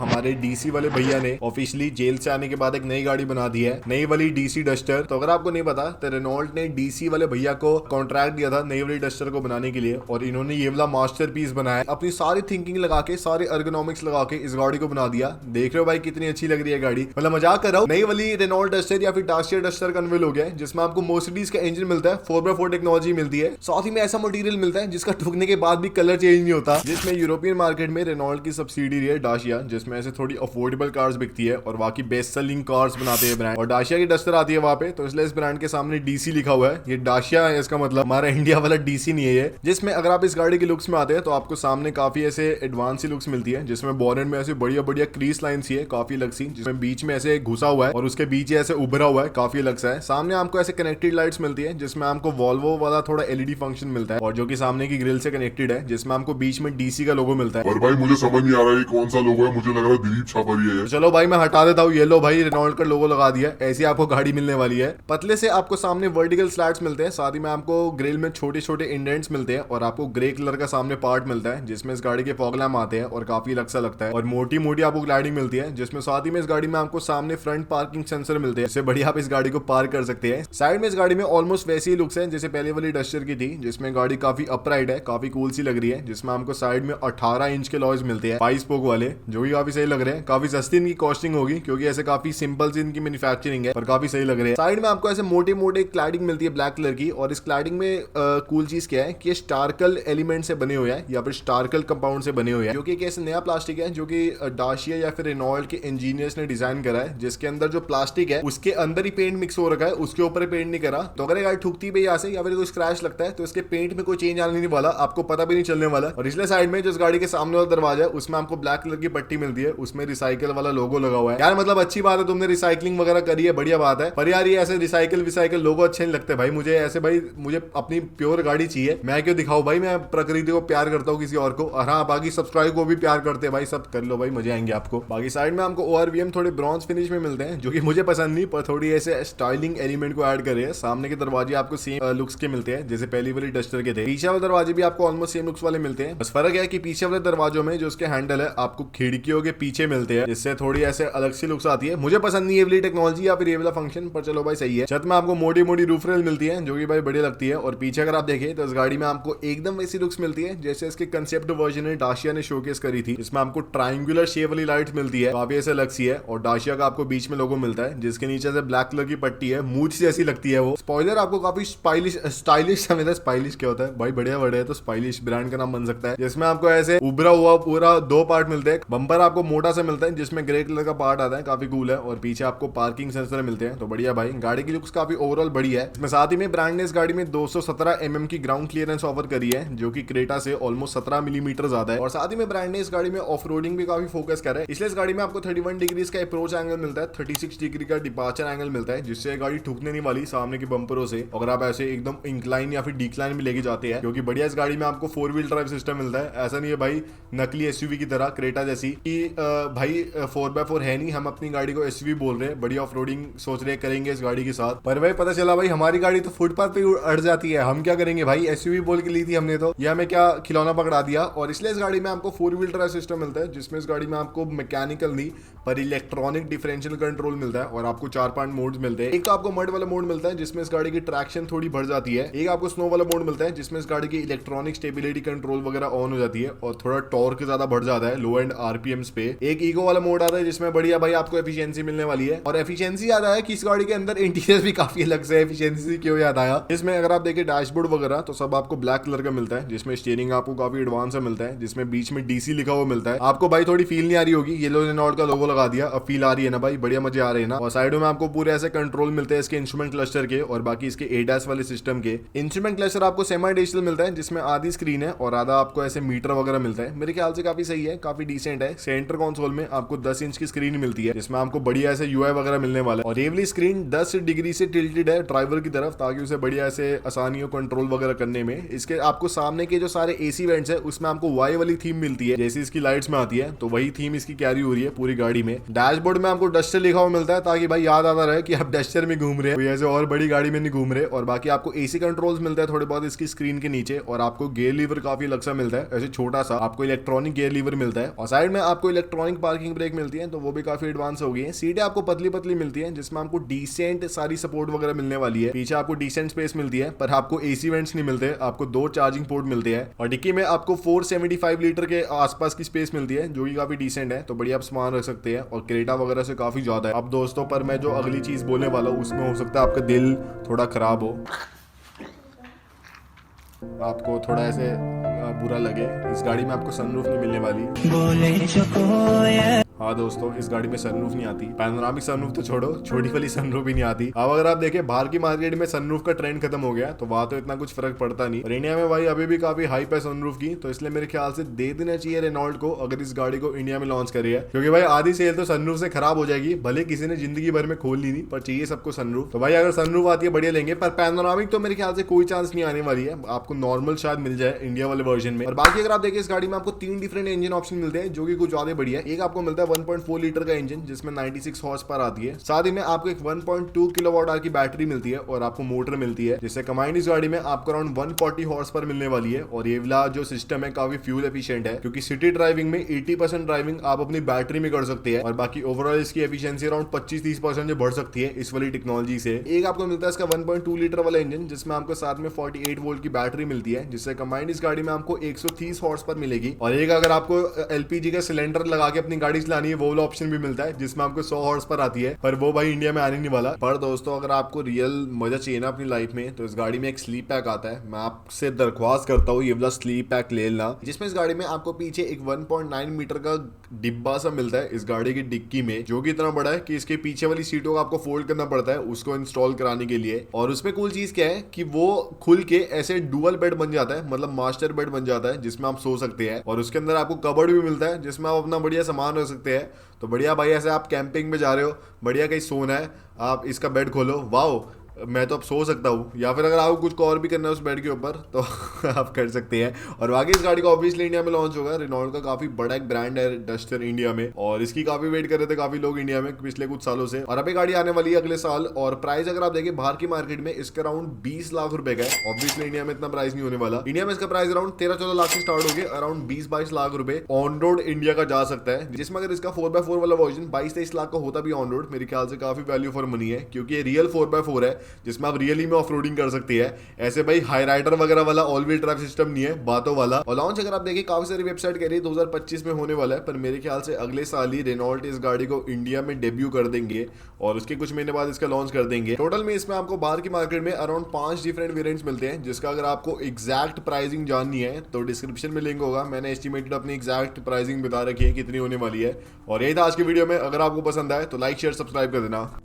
हमारे डीसी वाले भैया ने ऑफिशियली जेल से आने के बाद एक नई गाड़ी बना दी है, नई वाली डीसी डस्टर। तो अगर आपको नहीं पता तो रेनॉल्ट ने डीसी वाले भैया को कॉन्ट्रैक्ट दिया था नई वाली डस्टर को बनाने के लिए, और इन्होंने ये वाला मास्टरपीस बनाया। अपनी सारी थिंकिंग लगा के, सारे अर्गोनॉमिक्स लगा के इस गाड़ी को बना दिया। देख रहे हो भाई कितनी अच्छी लग रही है गाड़ी, मतलब मजाक कर रहा हूँ। नई वाली रेनॉल्ट डस्टर या फिर डासिया डस्टर का अनवील हो गया है, जिसमें आपको मर्सिडीज का इंजन मिलता है, 4x4 टेक्नोलॉजी मिलती है। साथ ही में ऐसा मटेरियल मिलता है जिसका ठुकने के बाद भी कलर चेंज नहीं होता। जिसमें यूरोपियन मार्केट में रेनॉल्ट की सब्सिडी है डासिया, जिसमें ऐसे थोड़ी अफोर्डेबल कार्स बिकती है और बाकी बेस्ट सेलिंग कार्स बनाते हैं ब्रांड। और डासिया की डस्टर आती है वहां पे, तो इसलिए इस ब्रांड के सामने डीसी लिखा हुआ है। ये डासिया है, इसका मतलब हमारा इंडिया वाला डीसी नहीं है ये। जिसमें अगर आप इस गाड़ी के लुक्स में आते हैं तो आपको सामने काफी ऐसे एडवांस सी लुक्स मिलती है, जिसमें बॉनेट में ऐसे बढ़िया बढ़िया क्रीज लाइन सी है, काफी अलग सी, जिसमें बीच में ऐसे घुसा हुआ है और उसके बीच ऐसे उभरा हुआ है, काफी अलग सा है। सामने आपको ऐसे कनेक्टेड लाइट्स मिलती है, जिसमें आपको वॉल्वो वाला थोड़ा एलईडी फंक्शन मिलता है, और जो कि सामने की ग्रिल से कनेक्टेड है, जिसमें आपको बीच में डीसी का लोगो मिलता है। और भाई मुझे समझ नहीं आ रहा है कौन सा लोगो है, मुझे लग रहा है दिलीप छापरी है। चलो भाई मैं हटा देता हूँ, ये लो भाई रेनॉल्ट का लोगो लगा दिया, ऐसी आपको गाड़ी मिलने वाली है। पतले से आपको सामने वर्टिकल स्लैट्स मिलते हैं, साथ ही में आपको ग्रिल में छोटे छोटे इंडेंट्स मिलते हैं, और आपको ग्रे कलर का सामने पार्ट मिलता है, जिसमें इस गाड़ी के फॉग लैम्प आते हैं और काफी अलग सा लगता है। और मोटी मोटी आपको ग्लाइडिंग मिलती है, जिसमें साथ ही में इस गाड़ी में आपको सामने फ्रंट पार्किंग सेंसर मिलते हैं, इससे बढ़िया आप इस गाड़ी को पार्क कर सकते हैं। साइड में इस गाड़ी में ऑलमोस्ट वैसी ही लुक्स है जैसे पहले वाली डस्टर की थी, जिसमें गाड़ी काफी अपराइट है, काफी कूल सी लग रही है। जिसमें आपको साइड में 18 इंच के लॉयज मिलते हैं 5 स्पोक वाले, जो भी काफी सही लग रहे हैं। काफी सस्ती इनकी कॉस्टिंग होगी, क्योंकि ऐसे काफी सिंपल सी इनकी मैन्युफैक्चरिंग है, पर काफी सही लग रहे हैं। साइड में आपको ऐसे मोटे मोटे क्लैडिंग मिलती है ब्लैक कलर की, और इस क्लैडिंग में कूल चीज क्या है कि ये स्टारकल एलिमेंट से बने हुए हैं, या फिर स्टारकल कंपाउंड से बने हुए हैं, जो कि एक ऐसा नया प्लास्टिक है जो कि डाशिया या फिर रेनॉल्ट के इंजीनियर्स ने डिजाइन करा है, जिसके अंदर जो प्लास्टिक है उसके अंदर ही पेंट मिक्स हो रखा है, उसके ऊपर पेंट नहीं करा। तो अगर गाड़ी ठुकती भी यहाँ से या फिर कोई स्क्रैच लगता है तो इसके पेंट में कोई चेंज आने नहीं वाला, आपको पता भी नहीं चलने वाला। और इसलिए साइड में जो गाड़ी के सामने वाला दरवाजा है उसमें आपको ब्लैक कलर की पट्टी मिलती है, उसमें रिसाइकल वाला लोगो लगा हुआ है। यार मतलब अच्छी बात है, तुमने रिसाइकलिंग वगैरह करी है, बढ़िया बात है, पर यार ये ऐसे रिसाइकल लोगो अच्छे नहीं लगते भाई मुझे। ऐसे भाई मुझे अपनी प्योर गाड़ी चाहिए, मैं क्यों दिखाऊं भाई, मैं प्रकृति को प्यार करता हूँ किसी और को। और हाँ बाकी सब्सक्राइब को भी प्यार करते हैं भाई, सब कर लो भाई, मजे आएंगे आपको। बाकी साइड में आपको ओआरवीएम थोड़े ब्रॉन्ज फिनिश में मिलते हैं, जो कि मुझे पसंद नहीं, पर थोड़ी ऐसे स्टाइलिंग एलिमेंट को ऐड करे। सामने के दरवाजे आपको सेम लुक्स के मिलते हैं जैसे पहली वाली डस्टर के थे। पीछे वाले दरवाजे भी आपको ऑलमोस्ट सेम लुक्स वाले मिलते हैं, बस फर्क है कि पीछे वाले दरवाजों में जो उसके हैंडल है आपको खिड़कियों के पीछे मिलते हैं, जिससे थोड़ी ऐसे अलग सी लुक्स आती है। मुझे पसंद नहीं है ये वाली टेक्नोलॉजी या फिर ये वाला फंक्शन, पर चलो भाई सही है। छत में आपको मोटी मोटी रूफ रेल मिलती है, जो कि भाई बढ़िया लगती है। और पीछे अगर आप देखें तो इस गाड़ी में आपको एकदम वैसी लुक्स मिलती है जैसे इसके कंसेप्ट वर्जन है डाशिया ने शोकेस करी थी। इसमें आपको ट्रायंगुलर शेप वाली लाइट मिलती है, काफी ऐसे अलग सी है। और डाशिया का आपको बीच में लोगो मिलता है, जिसके नीचे से ब्लैक कलर की पट्टी है, मूछ जैसी लगती है वो। स्पॉइलर आपको काफी स्टाइलिश समझता है, स्टाइलिश क्या होता है भाई, बढ़िया बड़े है तो स्टाइलिश ब्रांड का नाम बन सकता है। जिसमें आपको ऐसे उभरा हुआ पूरा 2 पार्ट मिलते हैं। बम्पर आपको मोटा से मिलता है, जिसमें ग्रे कलर का पार्ट आता है, काफी कूल है। और पीछे आपको पार्किंग सेंसर मिलते हैं, तो बढ़िया भाई। गाड़ी की लुक्स काफी ओवरऑल बढ़िया है। इसमें साथ ही में ब्रांड ने इस गाड़ी में 217 mm की ग्राउंड क्लियरेंस ऑफर करी है, जो कि क्रेटा से ऑलमोस्ट 17 मिलीमीटर ज्यादा है। और साथ ही में ब्रांड ने इस गाड़ी में ऑफ रोडिंग भी काफी फोकस करा है, इसलिए इस गाड़ी में आपको 31 डिग्री का अप्रोच एंगल मिलता है, 36 डिग्री का डिपार्चर एंगल मिलता है, जिससे गाड़ी ठुकने नहीं वाली सामने के बम्परों से। अगर आप ऐसे एकदम इंक्लाइन या फिर डिक्लाइन में लेके जाते हैं, क्योंकि बढ़िया इस गाड़ी में आपको 4 व्हील ड्राइव सिस्टम मिलता है। ऐसा नहीं है भाई नकली एसयूवी की तरह क्रेटा जैसी कि भाई 4x4 है नहीं, हम अपनी गाड़ी को एसयूवी बोल रहे हैं, बढ़िया ऑफ रोडिंग सोच रहे करेंगे इस गाड़ी के साथ। पर भाई पता चला भाई हमारी गाड़ी तो फुटपाथ पे अड़ जाती है, हम क्या करेंगे भाई, एसयूवी बोल के ली थी हमने तो, ये हमें क्या खिलौना पकड़ा दिया। और इसलिए इस गाड़ी में आपको 4 व्हील ड्राइव सिस्टम मिलता है, जिसमें इस गाड़ी में आपको मैकेनिकल नहीं पर इलेक्ट्रॉनिक डिफरेंशियल कंट्रोल मिलता है। और आपको 4-5 मोड्स मिलते हैं। एक तो आपको मड वाला मोड मिलता है, जिसमें इस गाड़ी की ट्रैक्शन थोड़ी बढ़ जाती है। एक आपको स्नो वाला मोड मिलता है, जिसमें इस गाड़ी की इलेक्ट्रॉनिक स्टेबिलिटी कंट्रोल वगैरह ऑन हो जाती है और थोड़ा टॉर्क ज्यादा बढ़ जाता है लो एंड आरपीएम्स पे। एक ईको वाला मोड आता है, जिसमें बढ़िया भाई आपको एफिशिएंसी मिलने वाली है। और एफिशिएंसी याद आया कि इस गाड़ी के अंदर इंटीरियर भी काफी अलग से, एफिशिएंसी क्यों याद आया, इसमें अगर आप देखें डैशबोर्ड वगैरह तो सब आपको ब्लैक कलर का मिलता है, जिसमें स्टीयरिंग आपको काफी एडवांस मिलता है, जिसमें बीच में डीसी लिखा हुआ मिलता है। आपको भाई थोड़ी फील नहीं आ रही होगी, येलो रेनॉल्ट का लोगो लगा दिया, अब फील आ रही है ना भाई, बढ़िया मजे आ रहे हैं ना। और साइडों में आपको पूरे ऐसे कंट्रोल मिलते हैं इसके इंस्ट्रूमेंट क्लस्टर के और बाकी इसके एडास वाले सिस्टम के। इंस्ट्रूमेंट क्लस्टर आपको सेमी डिजिटल मिलता है, जिसमें आधी स्क्रीन है और आधा आपको ऐसे मीटर वगैरह मिलता है। मेरे ख्याल से काफी सही है, काफी डिसेंट है। सेंटर कंसोल में आपको 10 इंच की स्क्रीन मिलती है, जिसमें आपको बढ़िया ऐसे यूआई वगैरह मिलने वाला है। और ये वाली स्क्रीन 10 डिग्री से टिल्टेड है ड्राइवर की तरफ, ताकि उसे बढ़िया ऐसे आसानी हो कंट्रोल वगैरह करने में। इसके आपको सामने के जो सारे एसी वेंट्स है उसमें आपको वाई वाली थीम मिलती है, जैसे इसकी लाइट्स में आती है, तो वही थीम इसकी कैरी हो रही है पूरी गाड़ी में। डैशबोर्ड में आपको डस्टर लिखा हुआ मिलता है, ताकि भाई याद आता रहे कि आप डस्टर में घूम रहे हैं, ऐसे और बड़ी गाड़ी में नहीं घूम रहे। और बाकी आपको एसी कंट्रोल्स मिलता है थोड़े बहुत इसकी स्क्रीन के नीचे। और आपको गियर लीवर काफी अलग सा मिलता है, ऐसे छोटा सा आपको इलेक्ट्रॉनिक गियर लीवर मिलता है। और साइड में आपको आपको इलेक्ट्रॉनिक पार्किंग ब्रेक मिलती है, तो वो भी काफी एडवांस हो गई है। सीटें आपको पतली पतली मिलती है, जिसमें आपको डिसेंट सारी सपोर्ट वगैरह मिलने वाली है। पीछे आपको डिसेंट स्पेस मिलती है, पर आपको एसी वेंट्स नहीं मिलते, आपको 2 चार्जिंग पोर्ट मिलते हैं। और डिक्की में आपको 475 लीटर के आसपास की स्पेस मिलती है, जो कि काफी डिसेंट है, तो बढ़िया आप सामान रख सकते हैं। और क्रेटा वगैरह से काफी ज्यादा है। अब दोस्तों, पर मैं जो अगली चीज बोलने वाला हूँ उसमें हो सकता है आपका दिल थोड़ा खराब हो, आपको थोड़ा ऐसे बुरा लगे। इस गाड़ी में आपको सनरूफ नहीं मिलने वाली। हाँ दोस्तों, इस गाड़ी में सनरूफ नहीं आती। पैनोरामिक सनरूफ तो छोड़ो, छोटी वाली सनरूफ भी नहीं आती। अब अगर आप देखें बाहर की मार्केट में सनरूफ का ट्रेंड खत्म हो गया, तो वहां तो इतना कुछ फर्क पड़ता नहीं। और इंडिया में भाई अभी भी काफी हाइप है सनरूफ की, तो इसलिए मेरे ख्याल से दे देना चाहिए रेनॉल्ट को अगर इस गाड़ी को इंडिया में लॉन्च करी है, क्योंकि भाई आधी सेल तो सनरूफ से खराब हो जाएगी। भले किसी ने जिंदगी भर में खोल ली नहीं, पर चाहिए सबको सनरूफ। तो भाई अगर सनरूफ आती है बढ़िया लेंगे, पर पैनोरामिक तो मेरे ख्याल से कोई चांस नहीं आने वाली है। आपको नॉर्मल शायद मिल जाए इंडिया वाले वर्जन में। और बाकी अगर आप देखें इस गाड़ी में आपको 3 डिफरेंट इंजन ऑप्शन मिलते हैं, जो कि कुछ ज्यादा बढ़िया है। एक आपको मिलता है 1.4 लीटर इंजन, जिसमें 96 हॉर्स पावर आती है। साथ ही में आपको एक 1.2 किलोवाट आवर की बैटरी मिलती है, और आपको मोटर मिलती है, जिससे कंबाइंड इस गाड़ी में आपको अराउंड 140 हॉर्स पावर मिलने वाली है। और ये वाला जो सिस्टम है काफी फ्यूल एफिशिएंट है, क्योंकि सिटी ड्राइविंग में 80% ड्राइविंग आप अपनी बैटरी में कर सकते हैं, और बाकी ओवरऑल इसकी एफिशिएंसी अराउंड 25-30% बढ़ सकती है इस वाली टेक्नोलॉजी से। एक आपको मिलता है इसका 1.2 लीटर वाला इंजन, जिसमें आपको साथ में 48 वोल्ट की बैटरी मिलती है, जिससे कंबाइंड इस गाड़ी में आपको 130 हॉर्स पावर मिलेगी। और एक अगर आपको एलपीजी का सिलेंडर लगा के अपनी गाड़ी चलानी है, वो वाला ऑप्शन भी मिलता है, जिसमें आपको 100 हॉर्स पर आती है, पर वो भाई इंडिया में आने नहीं वाला। पर दोस्तों, अगर आपको रियल मजा चाहिए ना अपनी लाइफ में, तो इस गाड़ी में एक स्लीप पैक आता है। मैं आपसे दरख्वास्त करता हूँ ये वाला स्लीप पैक ले लेना, जिसमें इस गाड़ी में आपको पीछे एक 1.9 मीटर का डिब्बा सा मिलता है इस गाड़ी की डिक्की में, जो कि इतना बड़ा है कि इसके पीछे वाली सीटों को आपको फोल्ड करना पड़ता है उसको इंस्टॉल कराने के लिए। और उसमें कूल चीज क्या है कि वो खुल के ऐसे डुअल बेड बन जाता है, मतलब मास्टर बेड बन जाता है, जिसमें आप सो सकते हैं। और उसके अंदर आपको कबर्ड भी मिलता है, जिसमें आप अपना बढ़िया सामान रख सकते हैं। तो बढ़िया भाई, ऐसे आप कैंपिंग में जा रहे हो, बढ़िया कहीं सोना है, आप इसका बेड खोलो, वाओ मैं तो अब सो सकता हूँ। या फिर अगर आपको कुछ और भी करना है उस बेड के ऊपर, तो आप कर सकते हैं। और बाकी इस गाड़ी का ऑब्वियसली इंडिया में लॉन्च होगा। रेनॉल्ट का काफी बड़ा एक ब्रांड है डस्टर इंडिया में, और इसकी काफी वेट कर रहे थे काफी लोग इंडिया में पिछले कुछ सालों से। और अभी गाड़ी आने वाली है अगले साल। और प्राइस अगर आप देखें बाहर की मार्केट में इसका अराउंड 20 लाख रुपए का है। ऑब्वियसली इंडिया में इतना प्राइस नहीं होने वाला। इंडिया में इसका प्राइस अराउंड 13-14 लाख से स्टार्ट होकर अराउंड 20-22 लाख रुपए ऑन रोड इंडिया का जा सकता है, जिसमें अगर इसका 4x4 वाला वर्जन 22-23 लाख का होता भी ऑन रोड, मेरे ख्याल से काफी वैल्यू फॉर मनी है, क्योंकि ये रियल 4x4 है, जिसमें आप रियली में ऑफ रोडिंग कर सकती है। ऐसे भाई हाई राइडर वगैरह वाला ऑल व्हील ड्राइव सिस्टम नहीं है, बातों वाला। और लॉन्च अगर आप देखिए काफी सारी वेबसाइट कह रही है 2025 में होने वाला है, पर मेरे ख्याल से अगले साल ही रेनॉल्ट इस गाड़ी को इंडिया में डेब्यू कर देंगे, और उसके कुछ महीने बाद इसका लॉन्च कर देंगे। टोटल में इसमें आपको बाहर की मार्केट में अराउंड 5 डिफरेंट वेरिएंट्स मिलते हैं, जिसका अगर आपको एग्जैक्ट प्राइसिंग जाननी है तो डिस्क्रिप्शन में लिंक होगा। मैंने एस्टिमेटेड अपनी एग्जैक्ट प्राइसिंग बता रखी है कितनी होने वाली है। और यही था आज की वीडियो में। अगर आपको पसंद आए तो लाइक शेयर सब्सक्राइब कर देना।